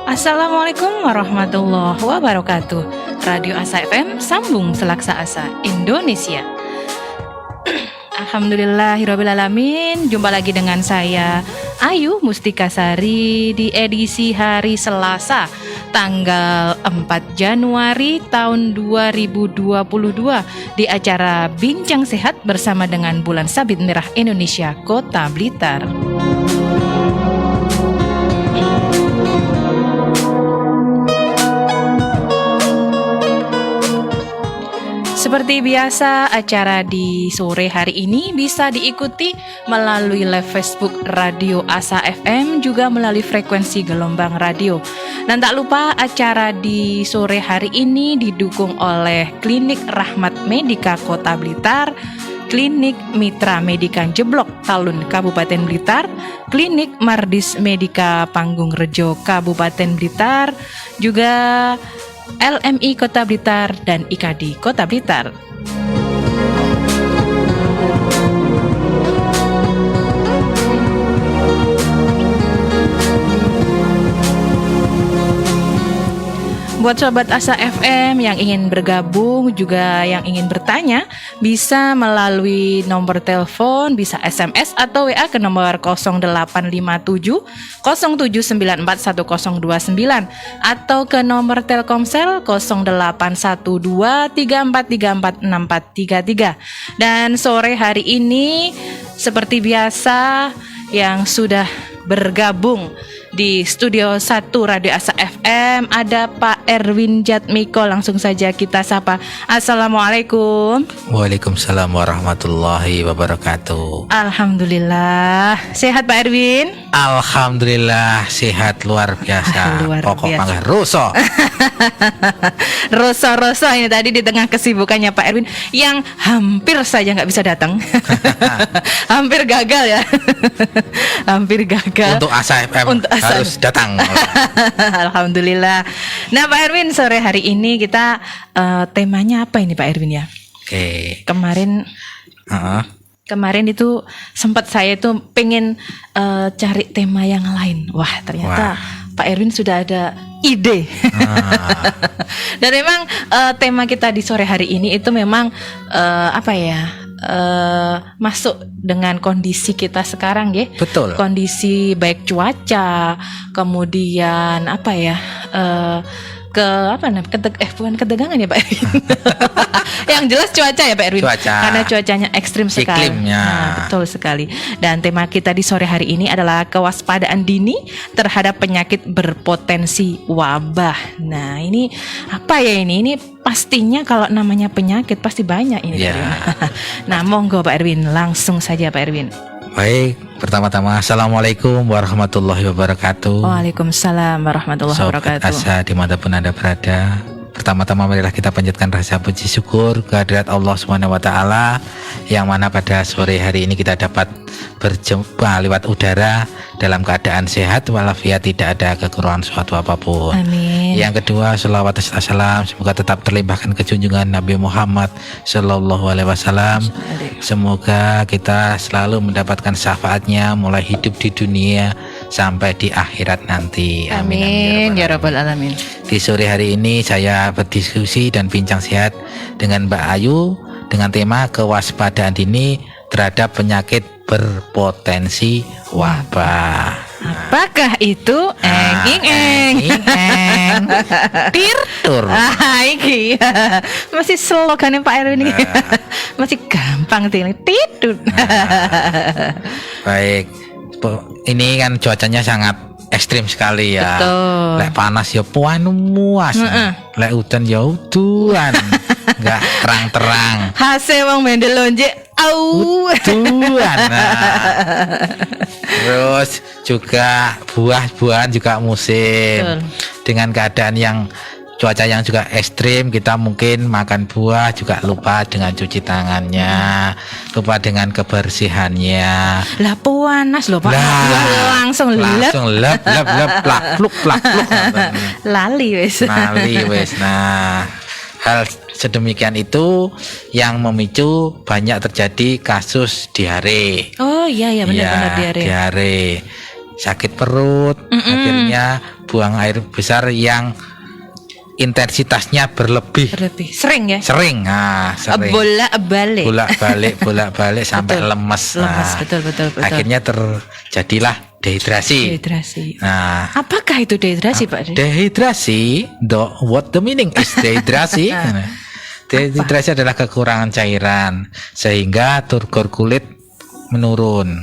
Assalamualaikum warahmatullahi wabarakatuh. Radio Asa FM sambung selaksa asa Indonesia. Alhamdulillahirrabbilalamin. Jumpa lagi dengan saya Ayu Mustika Sari di edisi hari Selasa tanggal 4 Januari tahun 2022 di acara Bincang Sehat bersama dengan Bulan Sabit Merah Indonesia Kota Blitar. Seperti biasa, acara di sore hari ini bisa diikuti melalui live Facebook Radio Asa FM, juga melalui frekuensi gelombang radio. Dan tak lupa, acara di sore hari ini didukung oleh Klinik Rahmat Medika Kota Blitar, Klinik Mitra Medika Jeblok Talun Kabupaten Blitar, Klinik Mardis Medika Panggung Rejo Kabupaten Blitar, juga LMI Kota Blitar dan IKADI Kota Blitar. Buat Sobat Asa FM yang ingin bergabung, juga yang ingin bertanya, bisa melalui nomor telepon, bisa SMS atau WA ke nomor 0857 0794 1029 atau ke nomor Telkomsel 0812 3434 6433. Dan sore hari ini seperti biasa yang sudah bergabung di Studio 1 Radio Asa FM ada Pak Erwin Jatmiko. Langsung saja kita sapa. Assalamualaikum. Waalaikumsalam warahmatullahi wabarakatuh. Alhamdulillah. Sehat Pak Erwin? Alhamdulillah sehat luar biasa. Pokok panggah Roso. Roso ini tadi di tengah kesibukannya Pak Erwin yang hampir saja nggak bisa datang. Hampir gagal ya. Hampir gagal. Untuk Asa FM harus datang. Alhamdulillah. Nah Pak Erwin, sore hari ini kita temanya apa ini Pak Erwin ya? Oke. Kemarin itu sempat saya itu pengen cari tema yang lain. Wah ternyata Pak Erwin sudah ada ide. Dan memang tema kita di sore hari ini itu memang masuk dengan kondisi kita sekarang ya. Betul. Kondisi baik cuaca, kemudian bukan ketegangan ya Pak Erwin. Yang jelas cuaca ya Pak Erwin. Karena cuacanya ekstrim sekali. Iklimnya. Nah, betul sekali. Dan tema kita di sore hari ini adalah kewaspadaan dini terhadap penyakit berpotensi wabah. Nah, ini apa ya ini? Ini pastinya kalau namanya penyakit pasti banyak ini. Yeah. Nah, monggo Pak Erwin, langsung saja Pak Erwin. Baik, pertama-tama Assalamualaikum warahmatullahi wabarakatuh. Waalaikumsalam warahmatullahi wabarakatuh. Sobat Asa dimanapun Anda berada, pertama-tama marilah kita panjatkan rasa puji syukur kehadirat Allah SWT, yang mana pada sore hari ini kita dapat berjumpa lewat udara dalam keadaan sehat walafiat, tidak ada kekurangan suatu apapun. Amin. Yang kedua, sholawat serta salam semoga tetap terlimpahkan ke junjungan Nabi Muhammad Sallallahu Alaihi Wasallam. Semoga kita selalu mendapatkan syafaatnya mulai hidup di dunia sampai di akhirat nanti. Amin ya rabbal alamin. Di sore hari ini saya berdiskusi dan bincang sehat dengan Mbak Ayu dengan tema kewaspadaan dini terhadap penyakit berpotensi wabah. Apakah itu? Eng. Tirtur. Iki masih slogannya Pak Erwin ini. Masih gampang tidur. Baik. Ini kan cuacanya sangat ekstrim sekali ya. Betul. Lek panas ya puan muas. Lek udan ya udan. Enggak terang-terang. Hasil wong mendelonje au. Udan. Terus juga buah-buahan juga musim. Betul. Dengan keadaan yang cuaca yang juga ekstrim, kita mungkin makan buah juga lupa dengan cuci tangannya, lupa dengan kebersihannya. Lah panas loh Pak. Langsung lep plak-pluk. Lali wes. Nah, hal sedemikian itu yang memicu banyak terjadi kasus diare. Oh iya benar-benar diare. Sakit perut, akhirnya buang air besar yang intensitasnya berlebih. Sering ya? Sering. Sering. Bolak-balik sampai Betul. lemes. Betul. Akhirnya terjadilah dehidrasi. Nah, Apakah itu dehidrasi, Pak Eri? dehidrasi, what the meaning is dehidrasi? Dehidrasi adalah kekurangan cairan sehingga turgor kulit menurun.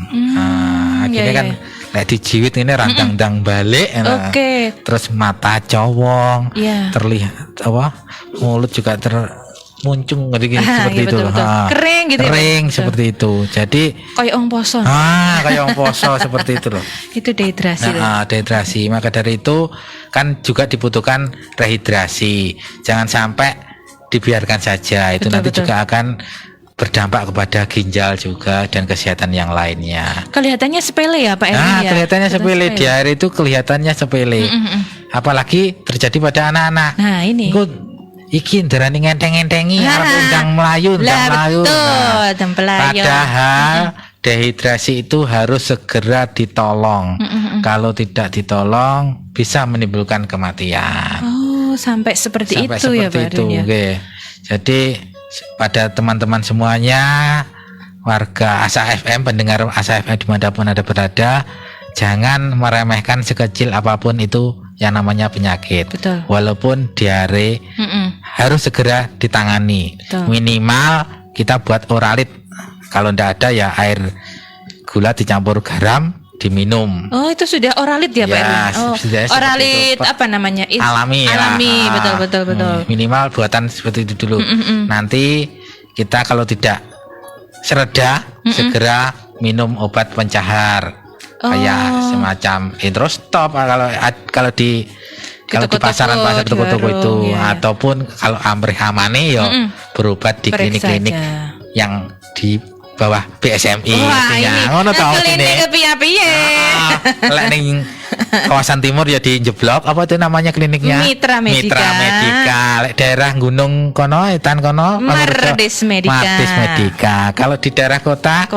Akhirnya kan nek dijiwit ini randang-dang balik. Oke. Terus mata cowong, terlihat mulut juga muncung seperti itu. Betul. Kering gitu. Kering seperti itu. Jadi kayak orang poso. Kayak orang poso seperti itu loh. Itu dehidrasi. Dehidrasi. Maka dari itu kan juga dibutuhkan rehidrasi. Jangan sampai dibiarkan saja. Itu nanti juga akan berdampak kepada ginjal juga dan kesehatan yang lainnya. Kelihatannya sepele ya Pak Eri ya? Kelihatannya sepele. Diare itu kelihatannya sepele. Apalagi terjadi pada anak-anak. Nah ini. Iki ndarani ngenteng-ngentengi arep undang melayu. Padahal dehidrasi itu harus segera ditolong. Kalau tidak ditolong bisa menimbulkan kematian. Sampai seperti itu ya Pak Eri ya. Jadi pada teman-teman semuanya, warga Asa FM, pendengar Asa FM dimanapun Anda berada, jangan meremehkan sekecil apapun itu yang namanya penyakit. Betul. Walaupun diare harus segera ditangani. Betul. Minimal kita buat oralit. Kalau tidak ada ya air gula dicampur garam diminum. Itu sudah oralit ya Pak Eri? Oralit apa namanya? Alami ya. Betul. Minimal buatan seperti itu dulu. Nanti kita kalau tidak sereda segera minum obat pencahar. Kayak semacam Introstop kalau di pasaran-pasar toko-toko itu ataupun kalau amrih amane ya berobat di klinik-klinik yang di bawah BSMI. Ngono to klinik piye-piye. Lek ning kawasan timur ya di Jeblok apa itu namanya kliniknya? Mitra Medika. Lek daerah gunung kono etan kono Mardes Medika. Kalau di daerah kota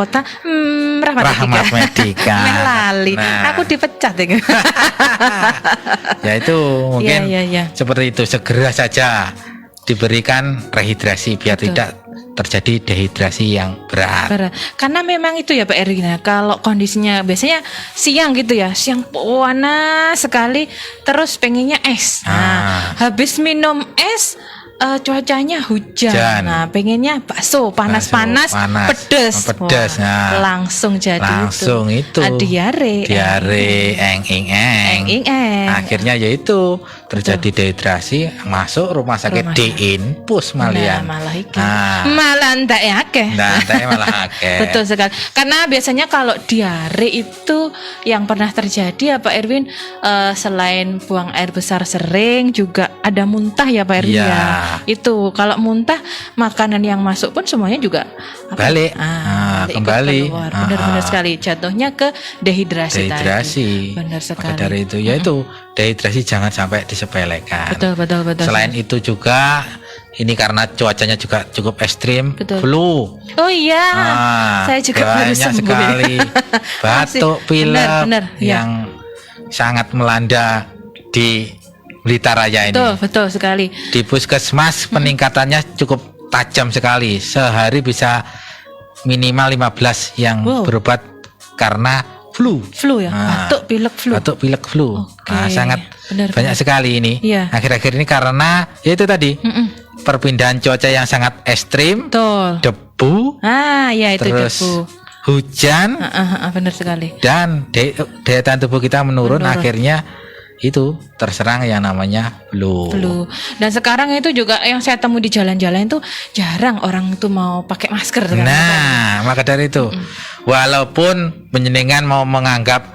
Rahmat Medika. Lali. Aku dipecat ya. Ya itu mungkin ya. seperti itu, segera saja diberikan rehidrasi biar tidak terjadi dehidrasi yang berat. Karena memang itu ya Pak Eri. Kalau kondisinya biasanya siang gitu ya, siang panas sekali, terus pengennya es. Habis minum es cuacanya hujan. Nah, pengennya bakso panas-panas, pedes. Langsung jadi itu. Diare, eng. Akhirnya yaitu terjadi dehidrasi, masuk rumah sakit diinpus malian. Malah ndak akeh. Malah akeh. Betul sekali. Karena biasanya kalau diare itu yang pernah terjadi ya Pak Erwin, selain buang air besar sering juga ada muntah ya Pak Erwin ya. Itu kalau muntah makanan yang masuk pun semuanya juga balik kembali. Benar-benar sekali, jatuhnya ke dehidrasi. Benar sekali. Maka dari itu yaitu dehidrasi jangan sampai disepelekan. Betul. Selain itu juga ini karena cuacanya juga cukup ekstrim, flu. Oh iya, saya juga baru banyak sembuh sekali batuk, pilek benar, yang sangat melanda di Blitar Raya ini. Betul sekali. Di puskesmas peningkatannya cukup tajam sekali. Sehari bisa minimal 15 yang berobat karena flu ya. Batuk pilek flu. Sangat banyak sekali ini. Akhir-akhir ini karena itu tadi perpindahan cuaca yang sangat ekstrim, debu, terus debu, hujan, benar sekali. Dan daya tahan tubuh kita menurun. Akhirnya itu terserang yang namanya flu. Dan sekarang itu juga yang saya temui di jalan-jalan itu jarang orang itu mau pakai masker. Maka dari itu walaupun penjenengan mau menganggap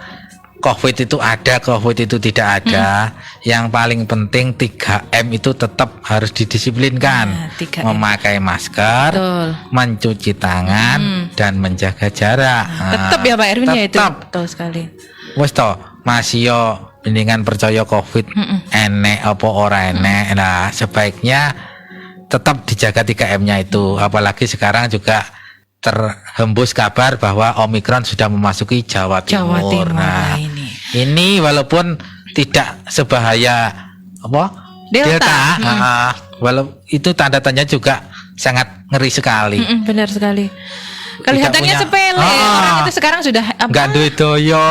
COVID itu ada, COVID itu tidak ada, yang paling penting 3M itu tetap harus didisiplinkan. 3M. Memakai masker, mencuci tangan, dan menjaga jarak. Tetap ya Pak Erwin ya itu. Betul sekali. Wes to, masih mendingan percaya COVID enek apa ora enek. Nah, sebaiknya tetap dijaga 3M-nya itu. Apalagi sekarang juga terhembus kabar bahwa Omikron sudah memasuki Jawa Timur. Nah, ini walaupun tidak sebahaya apa? Delta. Walau itu tanda tanya juga sangat ngeri sekali. Benar sekali. Kelihatannya punya- sepele, orang itu sekarang sudah apa? Nggak duit doyo.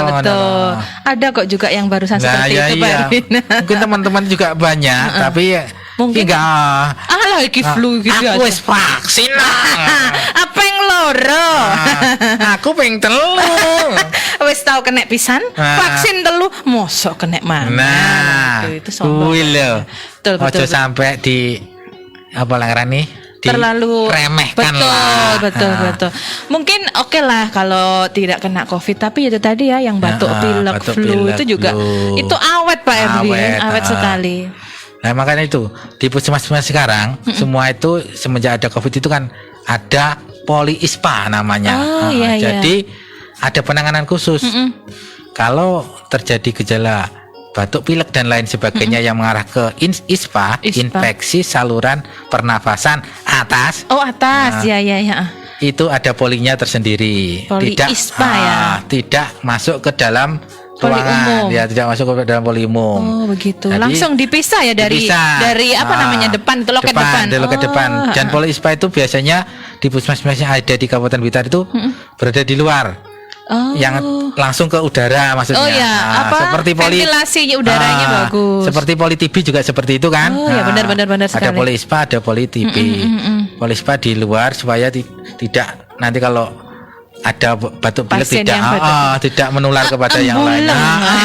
Betul. Ada kok juga yang barusan seperti itu, Pak Erwin. Mungkin teman-teman juga banyak, tapi Mungkin. enggak. Ah, iki flu gitu Aku aja. wis vaksin Apa yang loro? Aku pengen telu. Wis tahu kena pisan, vaksin telu, mosok kena mana? Nah, itu sombong. kuwi lho. Betul, betul, Ojo betul. sampai di apa langgaran nih? Terlalu remehkan betul, lah. betul. Mungkin oke lah kalau tidak kena COVID, tapi itu tadi ya yang batuk, pilek, batuk, flu pilek, itu juga flu. itu awet Pak Erwin, awet ah. sekali. Nah makanya itu di puskesmas sekarang semua itu semenjak ada COVID itu kan ada polispa namanya. Oh, iya, iya. Jadi ada penanganan khusus. Kalau terjadi gejala batuk, pilek dan lain sebagainya yang mengarah ke ISPA, infeksi saluran pernafasan atas, Oh atas, ya. itu ada polinya tersendiri. Poli ISPA ya. Tidak masuk ke dalam Poli ruangan, umum. ya tidak masuk ke dalam poli umum. Oh begitu. Jadi, Langsung dipisah ya dari apa namanya depan itu loket depan. Di loket depan. Dan poli ISPA itu biasanya di puskesmas yang ada di Kabupaten Blitar itu berada di luar. Oh. Yang langsung ke udara maksudnya. Oh ya, Seperti poli ventilasi udaranya bagus. Seperti poli TB juga seperti itu kan. Oh ya, benar Ada sekali. poli ISPA, ada poli TB. Poli ISPA di luar supaya tidak nanti kalau ada batuk pilek Pasien tidak yang batuk. tidak menular kepada yang lain.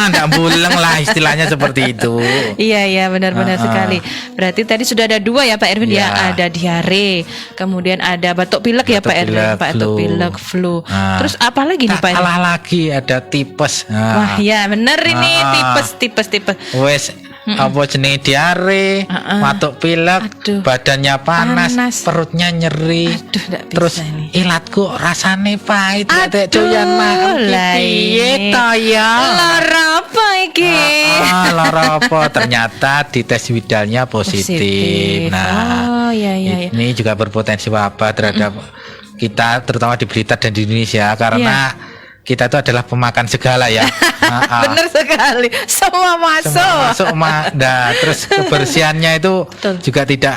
Enggak buleng lah istilahnya seperti itu. Iya benar sekali. Berarti tadi sudah ada dua ya Pak Erwin Iya. ya, ada diare, kemudian ada batuk pilek ya Pak Erwin, pilek, batuk flu. pilek, flu. Nah. Terus apa lagi nih Tak Pak Erwin? kalah lagi ada tipes. Wah ya benar ini Ah. tipes. Wes apa jenis diare, batuk pilek, Aduh. badannya panas, Panas. perutnya nyeri. Aduh, nggak bisa Terus ini. ilatku rasane pahit, Aduh, doyan makan lah piye ini. to ya? Lara apa iki? Lara apa? Ternyata di tes widalnya positif. Nah, Oh iya. ini juga berpotensi wabah terhadap kita, terutama di Blitar dan di Indonesia karena kita itu adalah pemakan segala ya. Benar sekali. Semua masuk. Nah, terus kebersihannya itu Betul. juga tidak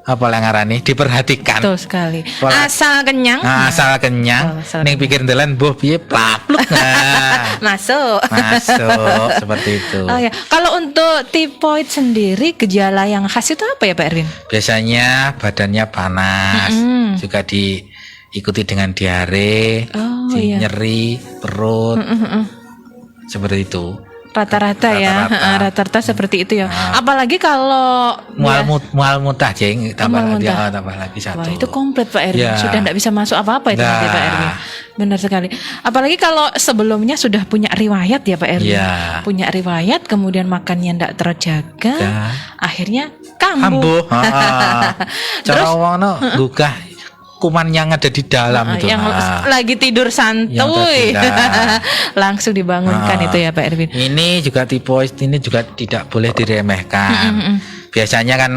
apa lah ngarani diperhatikan. Betul sekali. Pola- Asal kenyang. Asal kenyang, asal ning pikir ndelan mbuh piye plapluk. Nah, Masuk. masuk seperti itu. Oh ya, kalau untuk tipoid sendiri gejala yang khas itu apa ya Pak Erwin? Biasanya badannya panas, juga diikuti dengan diare, Oh, iya. nyeri perut, seperti itu. Rata-rata ya, rata-rata seperti itu ya. Apalagi kalau Mual muntah jeng, tambah mual lagi, muntah. tambah lagi satu. wah itu komplit Pak Erwin, Ya. sudah tidak bisa masuk apa-apa itu nanti Nah. Pak Erwin. Benar sekali. Apalagi kalau sebelumnya sudah punya riwayat ya Pak Erwin. Ya. Punya riwayat, kemudian makannya tidak terjaga, Ya. akhirnya kambuh. Kambuh. Cara wong gugah kuman yang ada di dalam itu. yang lagi tidur santuy tertidur. langsung dibangunkan itu ya Pak Erwin. Ini juga tipoid ini juga tidak boleh diremehkan. Biasanya kan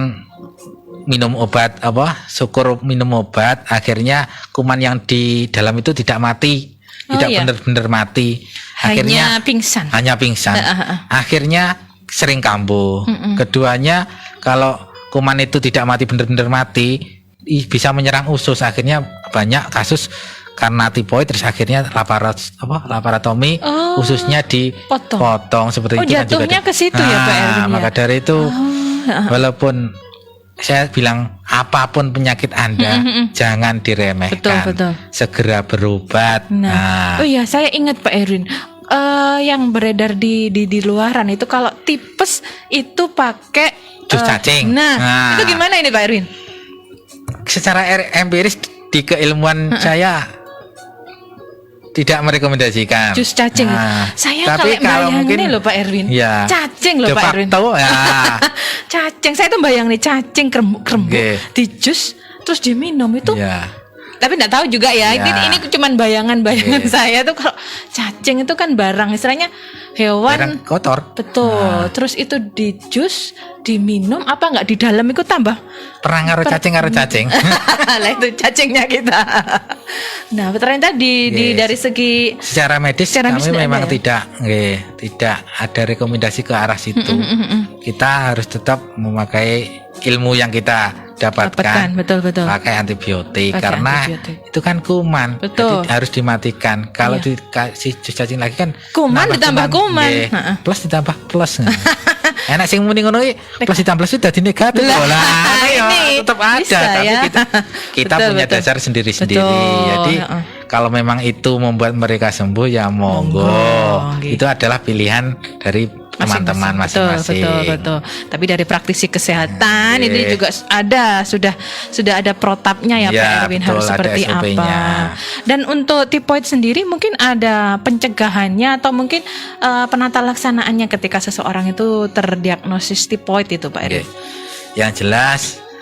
minum obat syukur minum obat akhirnya kuman yang di dalam itu tidak mati, tidak iya. benar-benar mati. Hanya pingsan. Hanya pingsan. Akhirnya sering kambuh. Keduanya kalau kuman itu tidak mati benar-benar mati bisa menyerang usus, akhirnya banyak kasus karena tipoid terus akhirnya laparotomi ususnya dipotong seperti itu kan juga. Jatuhnya ke situ ya Pak Erwin ya. Maka dari itu walaupun saya bilang apapun penyakit Anda jangan diremehkan. Betul. Segera berobat. Nah. Oh iya, saya ingat Pak Erwin. Yang beredar di luaran itu kalau tipes itu pakai jus cacing. Nah, itu gimana ini Pak Erwin? Secara empiris di keilmuan saya tidak merekomendasikan Jus cacing. Saya tapi kalau mungkin loh Pak Erwin. Ya, Cacing loh de Pak Erwin. facto, ya. Cacing. Saya tuh bayang nih cacing kerembuk Nggih. di jus terus diminum itu Ya. tapi enggak tahu juga ya. Ini cuman bayangan-bayangan saya tuh kalau cacing itu kan barang istilahnya hewan Barang kotor. betul. Terus itu di jus, diminum apa enggak di dalam itu tambah Perang karo cacing. lah itu cacingnya kita. Nah, ternyata dari segi Secara medis kami medis memang ada ya? tidak ada rekomendasi ke arah situ. Kita harus tetap memakai ilmu yang kita dapatkan. Betul. Pakai antibiotik Pakai karena antibiotik. itu kan kuman. Betul. Jadi harus dimatikan. Kalau Iya. dikasih jus cacing lagi kan Kuman ditambah kuman. nggih. Heeh. Plus ditambah plus. Enak sing muni ngono iki plus ditambah plus itu dadi negatif. Lah ini tetap ada bisa tapi ya. kita Betul, punya betul. dasar sendiri-sendiri. Betul, Jadi heeh. kalau memang itu membuat mereka sembuh ya monggo. gitu. Itu adalah pilihan dari teman-teman masing-masing. Betul. Tapi dari praktisi kesehatan Oke. ini juga sudah ada protapnya ya, Ya, Pak Erwin betul, harus ada seperti SOP-nya. apa. Dan untuk tipoid sendiri mungkin ada pencegahannya atau mungkin penata laksanaannya ketika seseorang itu terdiagnosis tipoid itu, Pak Oke. Erwin. Yang jelas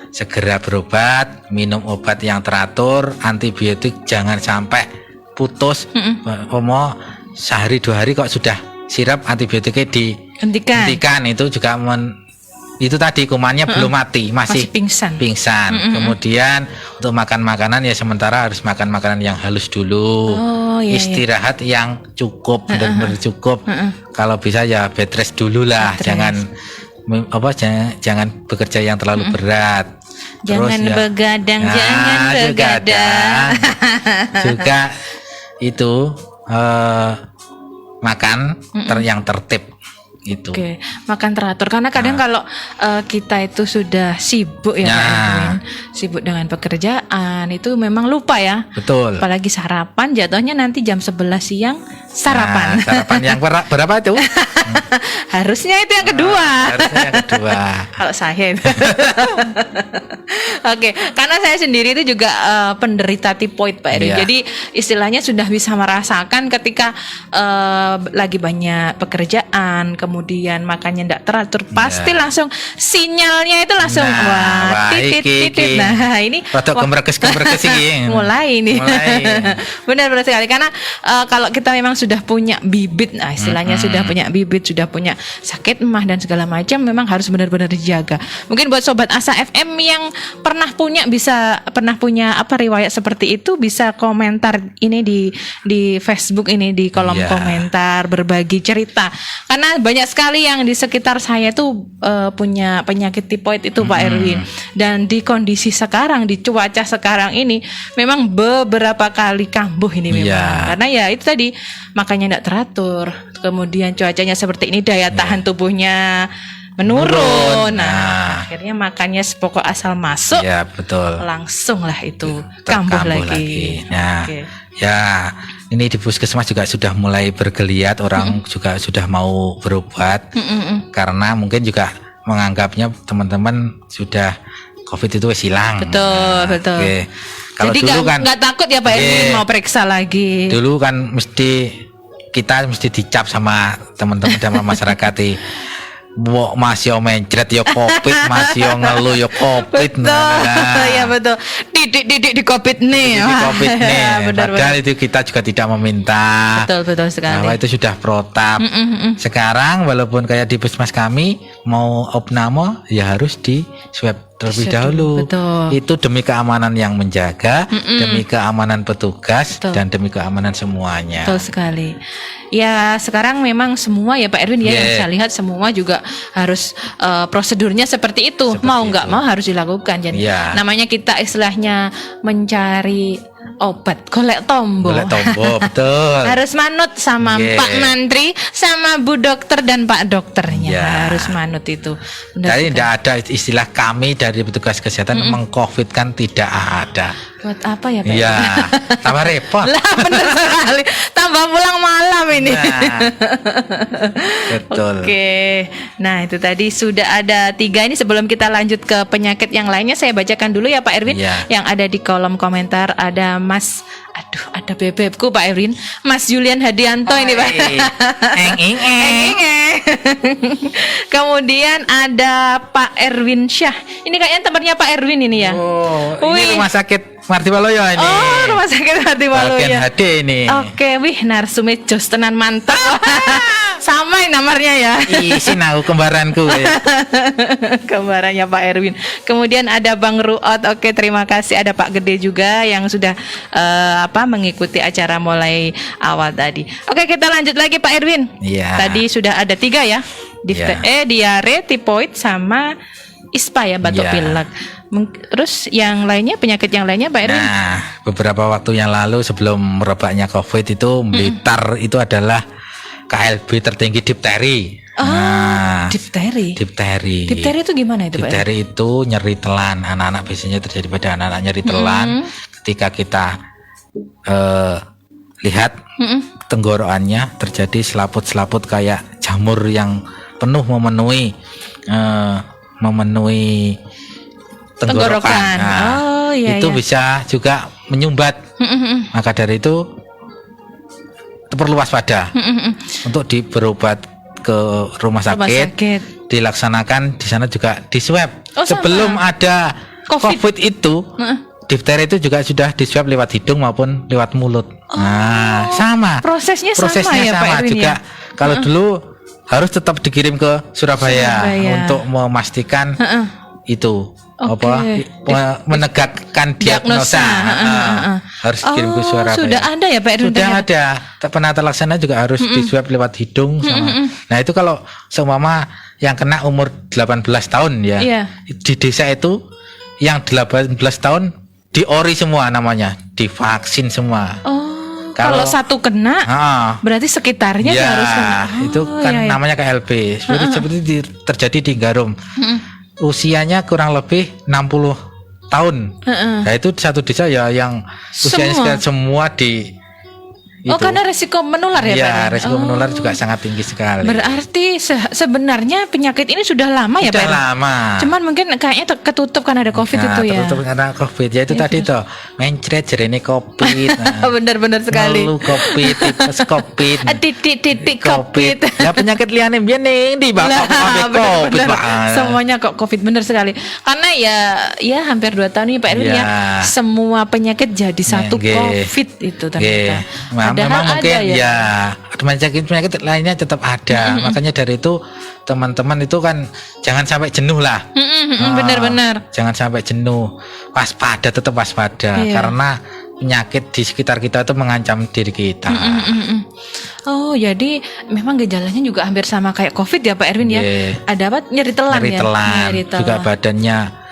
segera berobat, minum obat yang teratur, antibiotik jangan sampai putus. Mau sehari 2 hari kok sudah sirap antibiotiknya Hentikan. dihentikan, itu juga itu tadi kumannya belum mati, masih pingsan. Kemudian untuk makan makanan ya sementara harus makan makanan yang halus dulu. Oh, iya, Istirahat yang cukup, benar-benar cukup. Kalau bisa ya bed rest dulu lah, Bed rest. jangan bekerja yang terlalu berat. Jangan Terus ya, begadang, jangan begadang. Juga itu makan yang tertib itu. Oke, makan teratur karena kadang kalau kita itu sudah sibuk ya, Pak Nah. Erwin, sibuk dengan pekerjaan itu memang lupa ya. Betul. Apalagi sarapan, jatuhnya nanti jam 11 siang sarapan. Nah, sarapan yang berapa itu? Harusnya itu yang kedua. Harusnya yang kedua. Kalau saya itu. Oke, karena saya sendiri itu juga penderita tipoid, Pak Erwin. Iya. Jadi istilahnya sudah bisa merasakan ketika lagi banyak pekerjaan, kemudian makannya tidak teratur, pasti langsung sinyalnya itu langsung Wah, titit. iki. Nah, ini Rodok gemrekes iki. mulai nih. Mulai. Benar sekali karena kalau kita memang sudah punya bibit, nah istilahnya sudah punya bibit, sudah punya sakit emah dan segala macam, memang harus benar-benar dijaga. Mungkin buat sobat Asa FM yang pernah punya riwayat seperti itu, bisa komentar ini di Facebook ini di kolom Iya. komentar, berbagi cerita. Karena banyak sekali yang di sekitar saya tuh punya penyakit tipoid itu, Pak Erwin. Dan di kondisi sekarang, di cuaca sekarang ini memang beberapa kali kambuh ini memang. Iya. Karena ya itu tadi makannya tidak teratur, kemudian cuacanya seperti ini, daya tahan tubuhnya menurun. Nah, akhirnya makannya sepokok asal masuk, Ya, betul. langsung lah itu Terkambuh kambuh lagi. Nah, Oke. ya ini di puskesmas juga sudah mulai bergeliat, orang juga sudah mau berobat karena mungkin juga menganggapnya teman-teman sudah COVID itu wis hilang. Betul. Oke. Kalau Jadi dulu kan nggak takut ya Pak Erwin Iya. mau periksa lagi. dulu kan kita mesti dicap sama teman-teman dan masyarakat di Wah, masih mencret ya COVID, masih ngeluh ya COVID. Betul, ya betul. Didik di COVID nih. Di COVID nih. Benar, Padahal itu kita juga tidak meminta. betul sekali. Bahwa itu sudah protap. Sekarang walaupun kayak di puskesmas kami mau opname ya harus di swab terlebih Swab dahulu. dulu, betul. Itu demi keamanan yang menjaga, demi keamanan petugas, Betul. dan demi keamanan semuanya. Betul sekali. Ya sekarang memang semua ya Pak Erwin ya yang Yeah. saya lihat semua juga harus prosedurnya seperti itu. Seperti Mau nggak itu. mau harus dilakukan. Jadi Yeah. namanya kita istilahnya mencari obat, golek tombo. Boleh tombo, betul. Harus manut sama Yeah. Pak Mantri, sama Bu Dokter dan Pak Dokternya. Yeah. Harus manut itu. Benar Jadi sekali. tidak ada istilah kami dari petugas kesehatan meng-COVID kan tidak ada. Buat apa ya Pak? Iya, tambah repot. Lah benar sekali. Tambah pulang malam ini. Nah, betul. Oke, nah itu tadi sudah ada 3 ini. Sebelum kita lanjut ke penyakit yang lainnya, saya bacakan dulu ya Pak Erwin. Iya. Yang ada di kolom komentar ada Mas, ada bebekku Pak Erwin, Mas Julian Hadianto ini Pak. Eng. Kemudian ada Pak Erwin Syah. Ini kayaknya temannya Pak Erwin ini ya. Oh, Wih. ini rumah sakit Martiwaloyo ini. Oh, rumah sakit Hati Waluyo. Bagian HD ini. Oke, wih narsume jos tenan mantap. Sama nomornya ya. Isin aku kembaranku ya. Kembarannya Pak Erwin. Kemudian ada Bang Ruot. Oke, terima kasih. Ada Pak Gede juga yang sudah mengikuti acara mulai awal tadi. Oke, kita lanjut lagi Pak Erwin. Iya. Tadi sudah ada 3 ya. Diare, tipoid sama ISPA ya, batuk Iya. pilek. Terus yang lainnya, penyakit yang lainnya Pak Erwin? Nah, beberapa waktu yang lalu sebelum merebaknya COVID itu Blitar itu adalah KLB tertinggi difteri. Oh, difteri. Difteri. Difteri itu gimana itu Pak Erwin? Difteri itu nyeri telan. Anak-anak biasanya terjadi pada anak-anak nyeri telan ketika kita lihat tenggorokannya terjadi selaput-selaput kayak jamur yang penuh memenuhi tenggorokan. Nah, Oh iya. itu iya. bisa juga menyumbat. Maka dari itu perlu waspada untuk berobat ke rumah sakit. Dilaksanakan di sana juga di swab. Oh, Sebelum sama. ada COVID itu, difteri itu juga sudah di swab lewat hidung maupun lewat mulut. Nah, sama. Prosesnya sama ya, Pak Erwin juga. ya? Kalau dulu harus tetap dikirim ke Surabaya. Untuk memastikan itu menegakkan diagnosa. Harus dikirim ke Surabaya. Sudah ada ya Pak Erwin? Sudah ada. Penata laksana juga harus di swab lewat hidung sama. Nah, itu kalau seumpama yang kena umur 18 tahun ya. Iya. Di desa itu yang 18 tahun diori semua namanya, divaksin semua. Oh, kalau satu kena berarti sekitarnya ya, harus kena. itu kan namanya KLB. Seperti terjadi di Garum. Usianya kurang lebih 60 tahun. Nah, itu di satu desa ya yang usianya sekitar semua di itu. Karena resiko menular ya Pak? Iya, resiko menular juga sangat tinggi sekali. Berarti sebenarnya penyakit ini sudah lama ya Pak? Sudah lama. Cuman mungkin kayaknya ketutup kan ada COVID itu ya. Tertutup karena COVID. Ya itu tadi tuh, mencret jerene COVID. Benar-benar sekali. Ngeluh COVID, tipes COVID. Titik COVID. Ya penyakit liane biyen ning di bakal COVID. Bener. Pak. Semuanya kok COVID, bener sekali. Karena ya hampir 2 tahun nih Pak Erwin ya. Semua penyakit jadi satu COVID itu ternyata. Memang mungkin penyakit lainnya tetap ada. Makanya dari itu teman-teman itu kan jangan sampai jenuh lah. Benar-benar. Jangan sampai jenuh. Waspada, tetap waspada. Karena penyakit di sekitar kita itu mengancam diri kita. Oh, jadi memang gejalanya juga hampir sama kayak COVID ya Pak Erwin ya. Ada apa? Nyeri telan ya. Nyeri telan. Juga badannya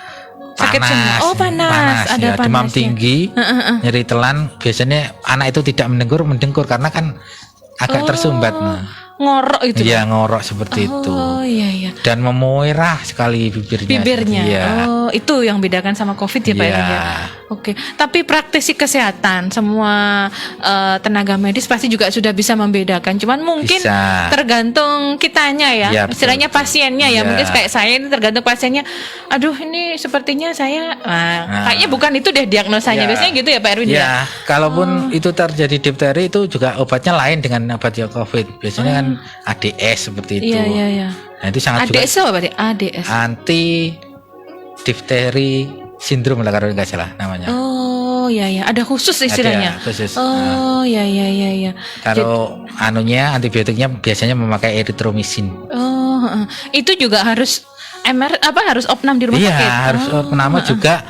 sakit panas, panas, ada ya, demam panasnya. tinggi, nyeri telan. Biasanya anak itu tidak mendengkur karena kan agak tersumbat. Ngorok itu. Iya, ngorok seperti itu. Oh iya. Dan memerah sekali bibirnya. Iya. Oh, itu yang bedakan sama COVID ya Pak Erwin ya. Oke. Tapi praktisi kesehatan semua tenaga medis pasti juga sudah bisa membedakan. Cuman mungkin tergantung kitanya ya. Istilahnya pasiennya ya. Mungkin kayak saya ini tergantung pasiennya. Aduh, ini sepertinya saya kayaknya bukan itu deh diagnosanya. Biasanya gitu ya Pak Erwin ya. Kalaupun itu terjadi difteri itu juga obatnya lain dengan obat COVID. Biasanya kan ADS seperti itu. Iya. Nah, itu sangat ADS juga apa berarti? ADS. Anti difteri sindrom lah kalau nggak salah namanya. Oh iya, ada khusus istilahnya. Ada khusus. Oh iya. Kalau antibiotiknya biasanya memakai eritromisin. Oh, itu juga harus harus opnam di rumah sakit. Iya, harus opnam juga.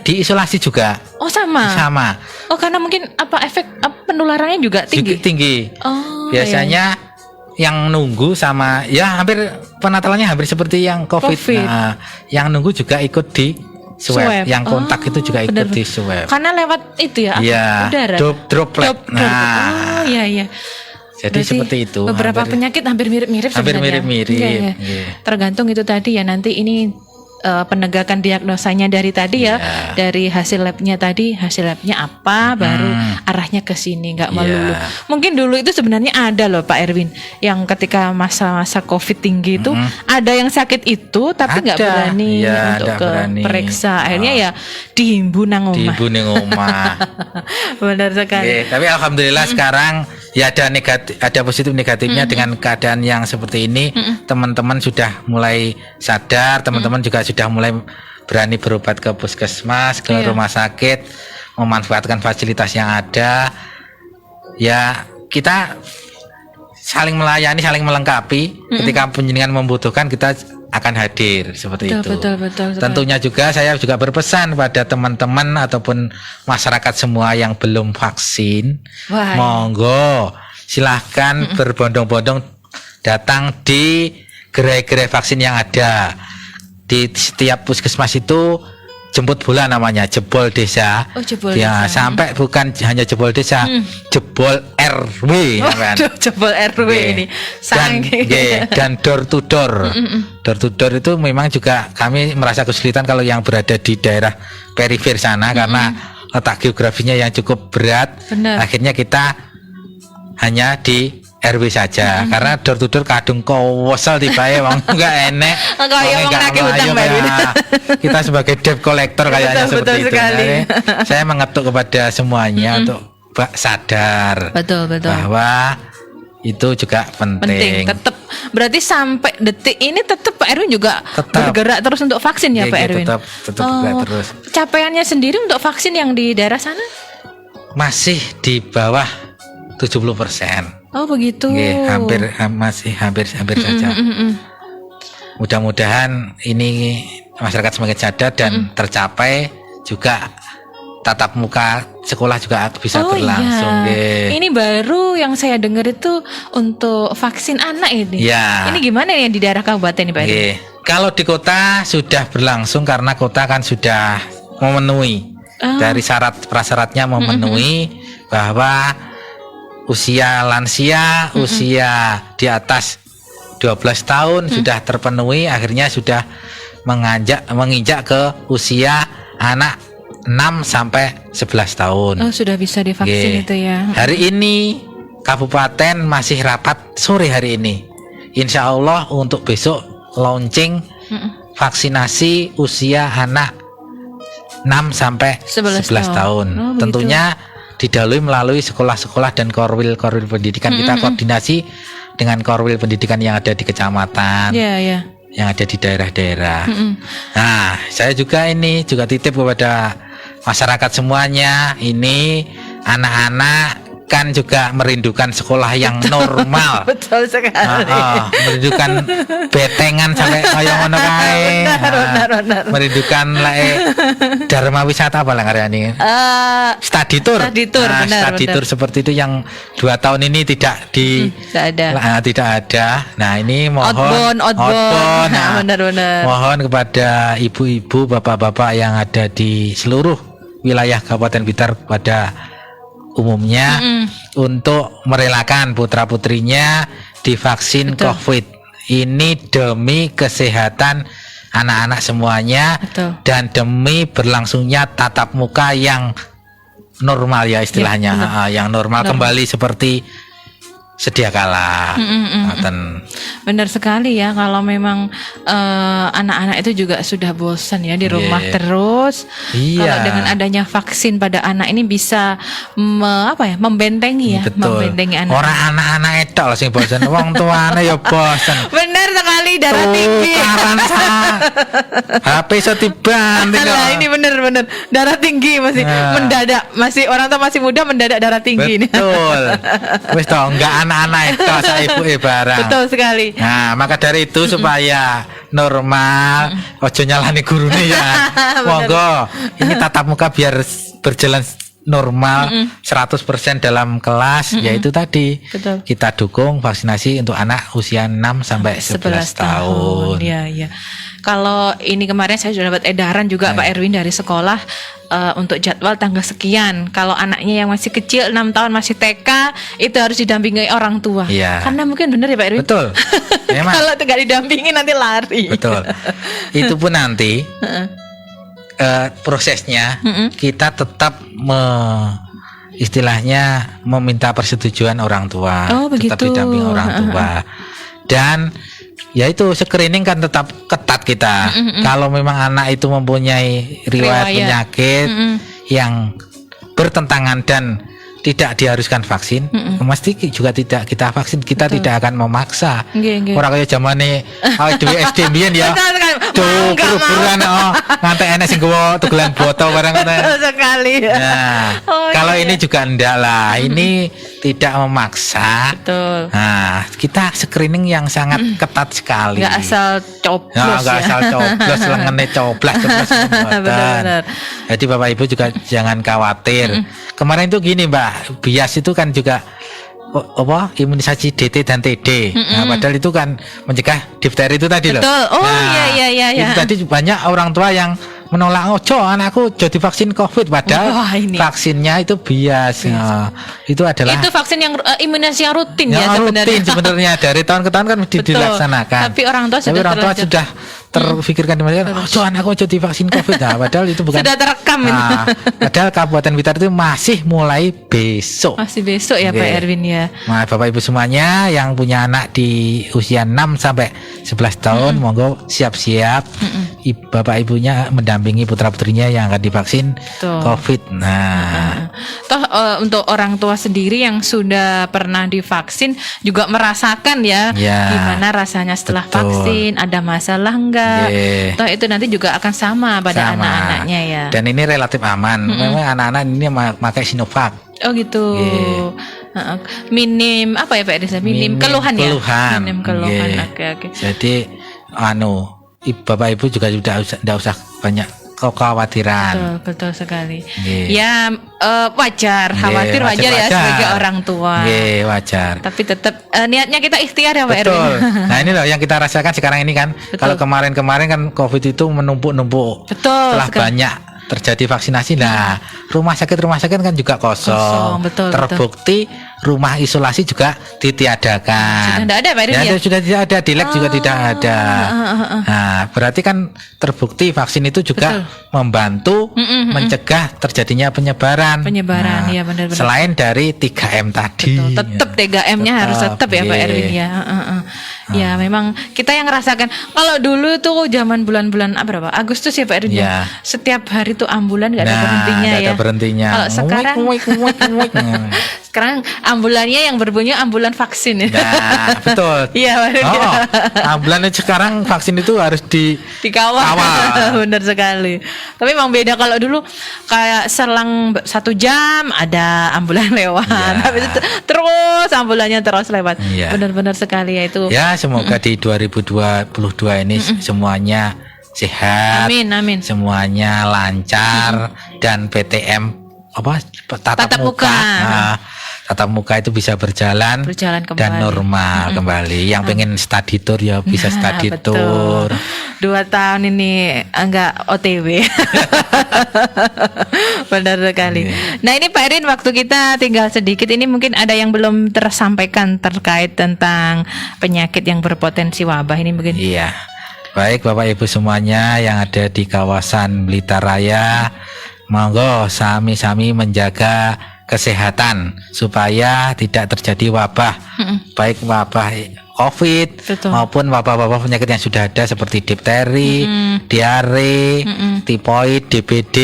Diisolasi juga. Oh sama. Oh karena mungkin efek penularannya juga tinggi. Tinggi. Oh. Biasanya yang nunggu sama hampir penatalannya hampir seperti yang COVID. Nah, yang nunggu juga ikut di swab. Yang kontak itu juga ikut di swab. Karena lewat itu ya. Udara. Droplet. Oh iya. Jadi seperti itu. Beberapa penyakit hampir mirip-mirip sebenarnya. Hampir mirip-mirip. Tergantung itu tadi ya, nanti ini penegakan diagnosanya dari tadi ya, dari hasil labnya tadi, hasil labnya apa, baru arahnya ke sini, nggak melulu. Mungkin dulu itu sebenarnya ada loh Pak Erwin, yang ketika masa-masa COVID tinggi itu ada yang sakit itu, tapi nggak berani untuk periksa, akhirnya ya dihimbu nang omah. Benar sekali. Tapi alhamdulillah sekarang Ya ada positif negatifnya dengan keadaan yang seperti ini. Teman-teman sudah mulai sadar, teman-teman juga sudah mulai berani berobat ke puskesmas, ke rumah sakit, memanfaatkan fasilitas yang ada. Ya kita saling melayani, saling melengkapi. Ketika penjenengan membutuhkan, kita akan hadir seperti itu. Betul. Tentunya juga saya juga berpesan pada teman-teman ataupun masyarakat semua yang belum vaksin, Wah, monggo silahkan berbondong-bondong datang di gerai-gerai vaksin yang ada di setiap puskesmas itu. Jemput bola namanya, jebol desa. Oh, jebol ya, desa. sampai bukan hanya jebol desa, jebol RW kan. Waduh, jebol RW ini. Dan door to door. Door to door itu memang juga kami merasa kesulitan kalau yang berada di daerah perifer sana karena letak geografinya yang cukup berat. Benar. Akhirnya kita hanya di RW saja karena door to door kadung kowesel tibae wong enggak enek. Kaya wong nagih utang Mbak Erwin. Kita sebagai debt collector kayaknya Betul seperti itu. sekali. Jadi, saya mengetuk kepada semuanya untuk sadar Betul. bahwa itu juga penting. Tetap berarti sampai detik ini tetap Pak Erwin juga Tetap. bergerak terus untuk vaksin ya, Iya, Pak iya, Erwin. tetap bergerak terus. Capaiannya sendiri untuk vaksin yang di daerah sana? Masih di bawah 70%. Oh begitu. Masih hampir saja. Mudah-mudahan ini masyarakat semakin sadar dan tercapai juga tatap muka sekolah juga bisa berlangsung. Iya. Ini baru yang saya dengar itu untuk vaksin anak ini. Ya. Ini gimana nih yang di daerah kabupaten nih Pak Erwin? Nggih. Kalau di kota sudah berlangsung karena kota kan sudah memenuhi dari syarat prasyaratnya memenuhi bahwa usia lansia, usia di atas 12 tahun sudah terpenuhi, akhirnya sudah menginjak ke usia anak 6 sampai 11 tahun. Oh, sudah bisa divaksin itu ya. Hari ini kabupaten masih rapat sore hari ini. Insya Allah untuk besok launching vaksinasi usia anak 6 sampai 11 tahun. Oh, tentunya didahului melalui sekolah-sekolah dan korwil-korwil pendidikan. Kita koordinasi dengan korwil pendidikan yang ada di kecamatan, yang ada di daerah-daerah. Nah, saya juga titip kepada masyarakat semuanya. Ini anak-anak kan juga merindukan sekolah yang normal. Betul sekali. Merindukan betengan sampai kayak ngono kae. Benar. Merindukan Dharma wisata apa lah karyane? Study tour. Study tour seperti itu yang 2 tahun ini tidak ada. Nah, ini mohon outbound. Nah, benar. mohon kepada ibu-ibu, bapak-bapak yang ada di seluruh wilayah Kabupaten Blitar pada umumnya untuk merelakan putra-putrinya divaksin COVID. Ini demi kesehatan anak-anak semuanya. Dan demi berlangsungnya tatap muka yang normal ya istilahnya, yang normal kembali seperti sedia kala. Benar sekali ya, kalau memang anak-anak itu juga sudah bosan ya di rumah terus. Kalau dengan adanya vaksin pada anak ini bisa membentengi ya. Betul. Membentengi anak. Orang anak-anak itu lah sing bosan, wong tuane ya bosan. Benar sekali, darah tinggi. HP iso dibanting. Ini benar darah tinggi masih mendadak, masih orang tua masih muda mendadak darah tinggi. Betul. Wis toh enggak anak-anak itu saya ibu barang. Betul sekali. Nah, maka dari itu supaya normal, ojo nyalani gurune ya. Monggo, ini tatap muka biar berjalan normal 100% dalam kelas, yaitu tadi. Betul. Kita dukung vaksinasi untuk anak usia 6 sampai 11 tahun. Iya. Kalau ini kemarin saya sudah dapat edaran juga Pak Erwin dari sekolah untuk jadwal tanggal sekian. Kalau anaknya yang masih kecil 6 tahun masih TK itu harus didampingi orang tua. Iya. Karena mungkin benar ya Pak Erwin. Betul. Memang. Kalau tidak didampingi nanti lari. Betul. Itu pun nanti prosesnya kita tetap istilahnya meminta persetujuan orang tua. Tetap didampingi orang tua. Dan ya itu screening kan tetap ketat kita. Kalau memang anak itu mempunyai riwayat penyakit yang bertentangan dan tidak diharuskan vaksin, mesti juga tidak kita vaksin. Kita Betul. tidak akan memaksa. Nggih. Orang kaya zamane awake dhewe SD mbiyen ya. Betul sekali. Tuh, Mau nggak mau. buru-buruan ngantek enek sing gowo tugelan botol barang ngono. Betul sekali. Nah, Oh, kalau iya. ini juga enggak lah. Ini tidak memaksa. Betul. Nah, kita screening yang sangat ketat sekali. Nggak asal coblos Nah, nggak ya. asal coblos, lengene coblos. Benar-benar. Jadi Bapak Ibu juga jangan khawatir. Kemarin itu gini Mbak, bias itu kan juga imunisasi DT dan TD. Nah, padahal itu kan mencegah difteri itu tadi loh. Betul. Oh, Nah, iya. Itu tadi banyak orang tua yang menolak, ojo anakku jadi vaksin COVID, padahal Wah, ini. vaksinnya itu bias. Nah, itu adalah Itu vaksin yang imunisasi yang rutin ya yang sebenarnya. rutin sebenarnya dari tahun ke tahun kan Betul. dilaksanakan. Tapi orang tua sudah terlanjur. sudah terpikirkan di mana, oh anakku jadi vaksin COVID. Nah, padahal itu bukan. Sudah terekam ini. Nah, padahal Kabupaten Blitar itu masih mulai besok. Masih besok ya Pak Oke. Erwin ya. Nah, Bapak Ibu semuanya yang punya anak di usia 6 sampai 11 tahun, monggo siap-siap. Bapak Ibunya mendampingi putra-putrinya yang akan divaksin Betul. COVID. Nah, Toh untuk orang tua sendiri yang sudah pernah divaksin juga merasakan ya, Ya. gimana rasanya setelah Betul. vaksin, ada masalah enggak? Yeah. Toh itu nanti juga akan sama pada sama. anak-anaknya ya. Dan ini relatif aman. Memang anak-anak ini pakai Sinovac. Oh gitu. Yeah. Heeh. Minim apa ya Pak Edisa? Minim keluhan ya. keluhan. Minim keluhan. Yeah. Oke. Jadi Bapak Ibu juga sudah tidak usah banyak kekhawatiran. Betul sekali. Yeah. Ya wajar, khawatir wajar ya sebagai orang tua. Iya, wajar. Tapi tetap niatnya kita ikhtiar ya Pak Erwin. Betul. Nah, ini loh yang kita rasakan sekarang ini kan. Kalau kemarin-kemarin kan COVID itu menumpuk-numpuk. Betul Setelah sekali. banyak terjadi vaksinasi, nah rumah sakit kan juga kosong. Betul, Terbukti rumah isolasi juga ditiadakan. Sudah tidak ada Pak Erwin ya? Sudah tidak ada, di lab juga tidak ada. Nah, berarti kan terbukti vaksin itu juga membantu mencegah terjadinya penyebaran. Penyebaran, iya, benar-benar. Selain dari 3M tadi. Betul, tetap 3M-nya harus tetap ya Pak Iya. Erwin ya. Ya memang kita yang ngerasakan. Kalau dulu tuh zaman bulan-bulan berapa? Agustus ya Pak Erwin ya. Ya. Setiap hari tuh ambulan nggak ada berhentinya nggak ya. ada berhentinya. Kalau sekarang sekarang ambulannya yang berbunyi ambulan vaksin ya. Nah, betul. Iya Pak Erwin. Oh, ambulan sekarang vaksin itu harus Dikawal. Kawal. Benar sekali. Tapi memang beda kalau dulu kayak selang 1 jam ada ambulan lewat. Ya. Habis itu terus ambulannya terus lewat. Ya. Benar-benar sekali ya itu. Ya, semoga di 2022 ini semuanya sehat. Amin. Semuanya lancar dan PTM tatap muka. Nah, tatap muka itu bisa berjalan Kembali. dan normal kembali. Yang pengen study tour ya bisa study Betul. tour. 2 tahun ini enggak OTW. Benar sekali. Nah ini Pak Erin, waktu kita tinggal sedikit, ini mungkin ada yang belum tersampaikan terkait tentang penyakit yang berpotensi wabah ini mungkin. Iya. Baik Bapak Ibu semuanya yang ada di kawasan Blitar Raya, monggo sami-sami menjaga kesehatan supaya tidak terjadi wabah, baik wabah COVID Betul. maupun wabah-wabah penyakit yang sudah ada seperti difteri, diare, tifoid, DBD,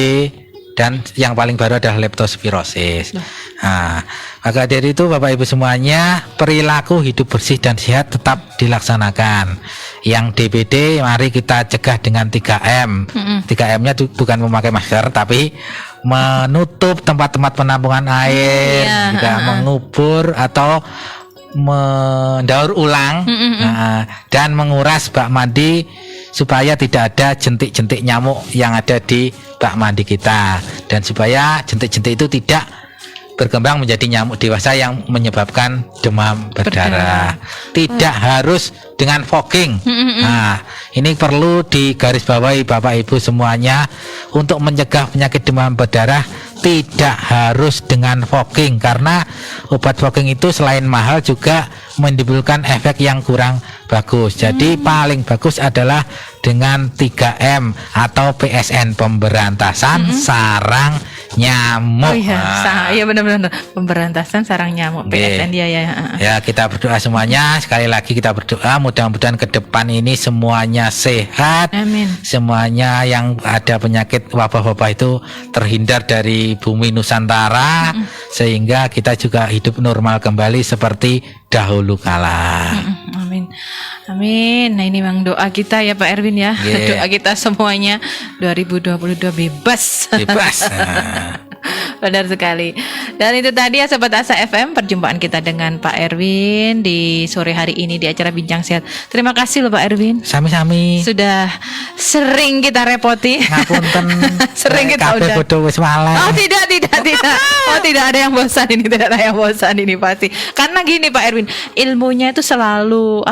dan yang paling baru adalah leptospirosis. Nah, maka dari itu Bapak Ibu semuanya, perilaku hidup bersih dan sehat tetap dilaksanakan. Yang DBD mari kita cegah dengan 3M. 3M-nya bukan memakai masker tapi menutup tempat-tempat penampungan air, Iya, juga mengubur atau mendaur ulang, dan menguras bak mandi supaya tidak ada jentik-jentik nyamuk yang ada di bak mandi kita, dan supaya jentik-jentik itu tidak berkembang menjadi nyamuk dewasa yang menyebabkan demam berdarah. Tidak harus dengan fogging. Nah, ini perlu digarisbawahi Bapak Ibu semuanya, untuk mencegah penyakit demam berdarah tidak harus dengan fogging, karena obat fogging itu selain mahal juga menimbulkan efek yang kurang bagus. Jadi paling bagus adalah dengan 3M atau PSN, pemberantasan, sarang, nyamuk. Oh iya, iya benar-benar pemberantasan sarang nyamuk PSN dia ya. Ya, kita berdoa semuanya. Sekali lagi kita berdoa mudah-mudahan ke depan ini semuanya sehat. Amin. Semuanya yang ada penyakit wabah-wabah itu terhindar dari bumi Nusantara, sehingga kita juga hidup normal kembali seperti dahulu kala. Amin. Amin. Nah, ini memang doa kita ya Pak Erwin ya. Yeah. Doa kita semuanya 2022 bebas. Bebas. Benar sekali. Dan itu tadi ya Sobat Asa FM, perjumpaan kita dengan Pak Erwin di sore hari ini di acara Bincang Sehat. Terima kasih loh Pak Erwin. Sami-sami. Sudah sering kita repoti. Ngapunten. Sering kita udah. Bodoh wis malah. Oh tidak. Oh tidak ada yang bosan ini, tidak ada yang bosan ini pasti. Karena gini Pak Erwin, ilmunya itu selalu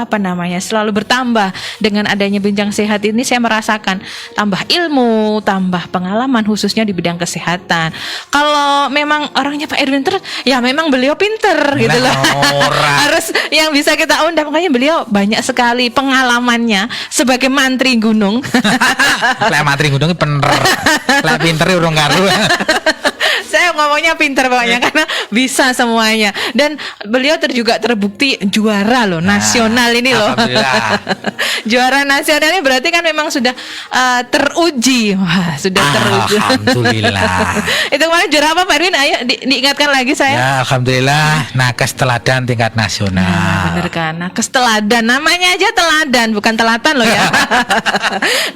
selalu bertambah. Dengan adanya Bincang Sehat ini saya merasakan tambah ilmu, tambah pengalaman khususnya di bidang kesehatan. Kalau memang orangnya Pak Erwin terus, ya memang beliau pinter gitu loh. Harus yang bisa kita undang, makanya beliau banyak sekali pengalamannya sebagai mantri gunung. Lek mantri gunung bener. Lek pinter urung karo. Saya ngomongnya pinter pokoknya karena bisa semuanya. Dan beliau juga terbukti juara loh, nasional ini loh. Juara nasional ini berarti kan memang sudah teruji. Wah, sudah teruji. Alhamdulillah. Itu kemarin juara apa Pak Erwin? Ayo diingatkan lagi saya. Ya, alhamdulillah nakes teladan tingkat nasional. Nah, bener kan? Nakes teladan, namanya aja teladan, bukan telatan loh ya.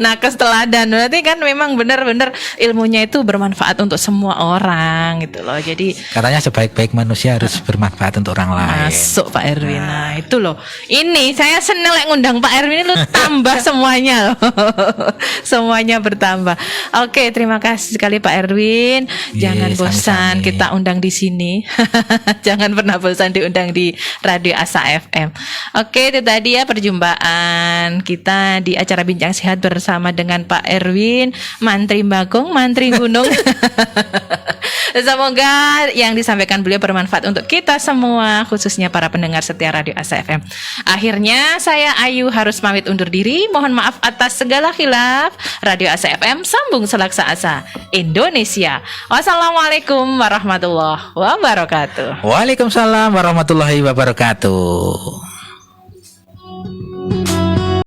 Nakes teladan. Berarti kan memang benar-benar ilmunya itu bermanfaat untuk semua orang gitu loh. Jadi katanya sebaik-baik manusia harus bermanfaat untuk orang lain. Masuk Pak Erwin. Nah, itu loh. Ini saya seneng lek ngundang Pak Erwin ini lu tambah semuanya loh. Semuanya bertambah. Oke, terima kasih sekali Pak Erwin. Jangan bosan sami-sami. kita undang di sini. Jangan pernah bosan diundang di Radio Asa FM. Oke, itu tadi ya perjumpaan kita di acara Bincang Sehat bersama dengan Pak Erwin, Mantri Bagong, Mantri Gunung. Semoga yang disampaikan beliau bermanfaat untuk kita semua, khususnya para pendengar setia Radio Asa FM. Akhirnya saya Ayu harus pamit undur diri. Mohon maaf atas segala khilaf. Radio Asa FM sambung selaksa asa Indonesia. Wassalamualaikum warahmatullahi wabarakatuh. Waalaikumsalam warahmatullahi wabarakatuh.